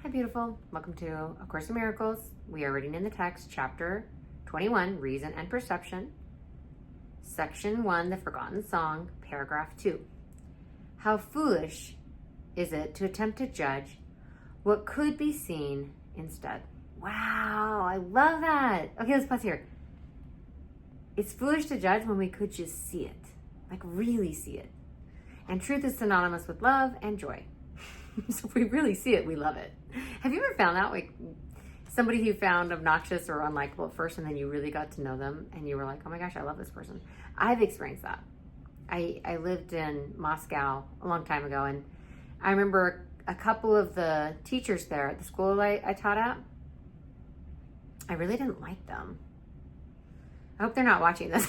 Hi, beautiful. Welcome to A Course in Miracles. We are reading in the text, chapter 21, Reason and Perception, section 1, The Forgotten Song, paragraph 2. How foolish is it to attempt to judge what could be seen instead? Wow, I love that. Okay, let's pause here. It's foolish to judge when we could just see it, like really see it. And truth is synonymous with love and joy. So if we really see it, we love it. Have you ever found that? Like somebody you found obnoxious or unlikable at first, and then you really got to know them and you were like, oh my gosh, I love this person. I've experienced that. I lived in Moscow a long time ago, and I remember a couple of the teachers there at the school I taught at. I really didn't like them. I hope they're not watching this.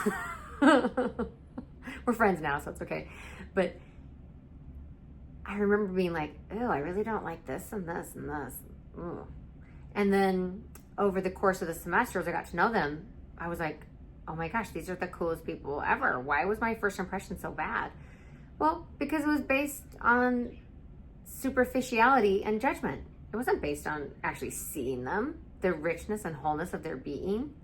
We're friends now, so it's okay. But I remember being like, oh, I really don't like this and this and this. Ugh. And then over the course of the semester, as I got to know them, I was like, oh my gosh, these are the coolest people ever. Why was my first impression so bad? Well, because it was based on superficiality and judgment. It wasn't based on actually seeing them, the richness and wholeness of their being.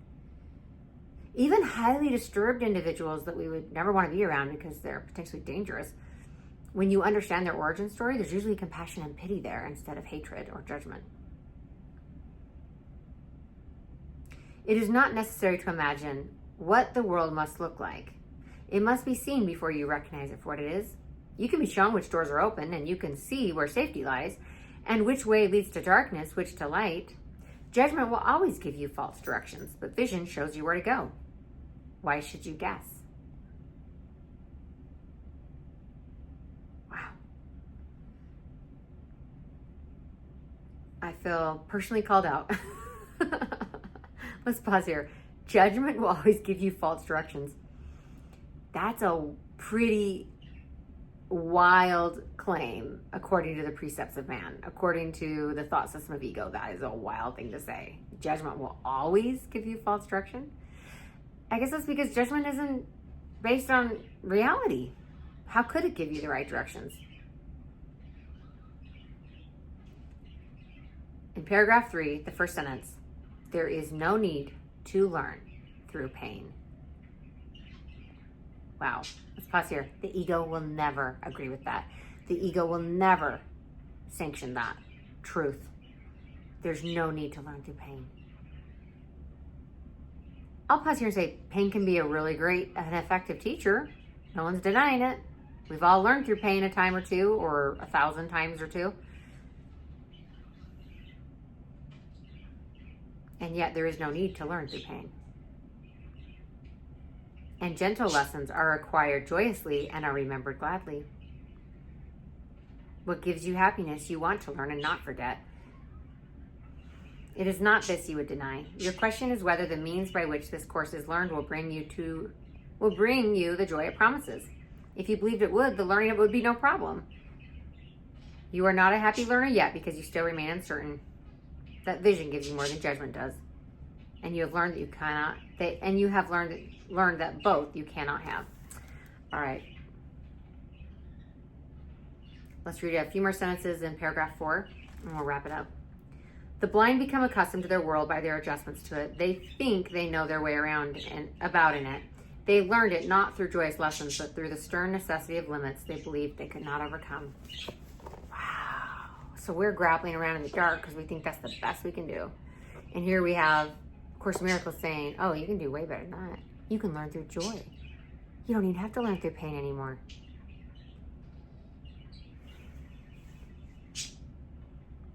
Even highly disturbed individuals that we would never want to be around because they're potentially dangerous. When you understand their origin story, there's usually compassion and pity there instead of hatred or judgment. It is not necessary to imagine what the world must look like. It must be seen before you recognize it for what it is. You can be shown which doors are open, and you can see where safety lies, and which way leads to darkness, which to light. Judgment will always give you false directions, but vision shows you where to go. Why should you guess? I feel personally called out. Let's pause here. Judgment will always give you false directions. That's a pretty wild claim according to the precepts of man. According to the thought system of ego, that is a wild thing to say. Judgment will always give you false direction. I guess that's because judgment isn't based on reality. How could it give you the right directions? In paragraph 3, the first sentence, there is no need to learn through pain. Wow, let's pause here. The ego will never agree with that. The ego will never sanction that truth. There's no need to learn through pain. I'll pause here and say pain can be a really great and effective teacher. No one's denying it. We've all learned through pain a time or two, or 1,000 times or two. And yet there is no need to learn through pain. And gentle lessons are acquired joyously and are remembered gladly. What gives you happiness you want to learn and not forget. It is not this you would deny. Your question is whether the means by which this course is learned will bring you the joy it promises. If you believed it would, the learning of it would be no problem. You are not a happy learner yet because you still remain uncertain. That vision gives you more than judgment does. And you have learned that you cannot, and you have learned that both you cannot have. All right. Let's read a few more sentences in paragraph 4, and we'll wrap it up. The blind become accustomed to their world by their adjustments to it. They think they know their way around and about in it. They learned it not through joyous lessons, but through the stern necessity of limits they believed they could not overcome. So we're grappling around in the dark because we think that's the best we can do. And here we have Course in Miracles saying, oh, you can do way better than that. You can learn through joy. You don't even have to learn through pain anymore.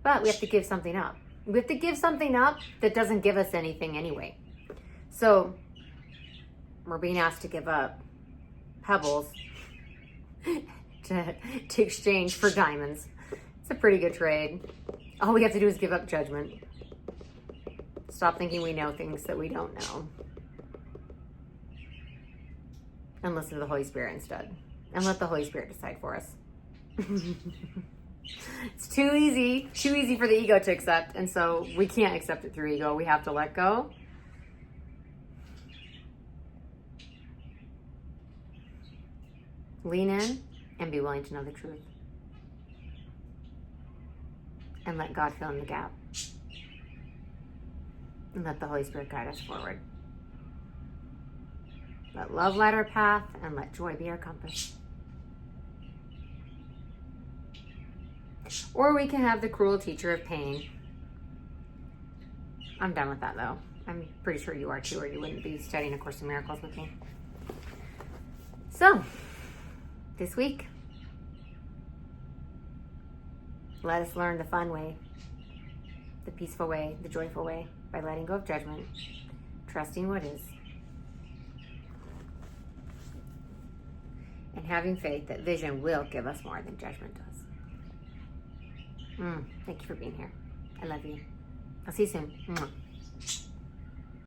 But we have to give something up. We have to give something up that doesn't give us anything anyway. So we're being asked to give up pebbles to exchange for diamonds. It's a pretty good trade. All we have to do is give up judgment. Stop thinking we know things that we don't know. And listen to the Holy Spirit instead. And let the Holy Spirit decide for us. It's too easy for the ego to accept. And so we can't accept it through ego. We have to let go. Lean in and be willing to know the truth. and let God fill in the gap. And let the Holy Spirit guide us forward. Let love light our path, and let joy be our compass. Or we can have the cruel teacher of pain. I'm done with that, though. I'm pretty sure you are too, or you wouldn't be studying A Course in Miracles with me. So, this week, let us learn the fun way, the peaceful way, the joyful way, by letting go of judgment, trusting what is, and having faith that vision will give us more than judgment does. Thank you for being here. I love you. I'll see you soon. Mwah.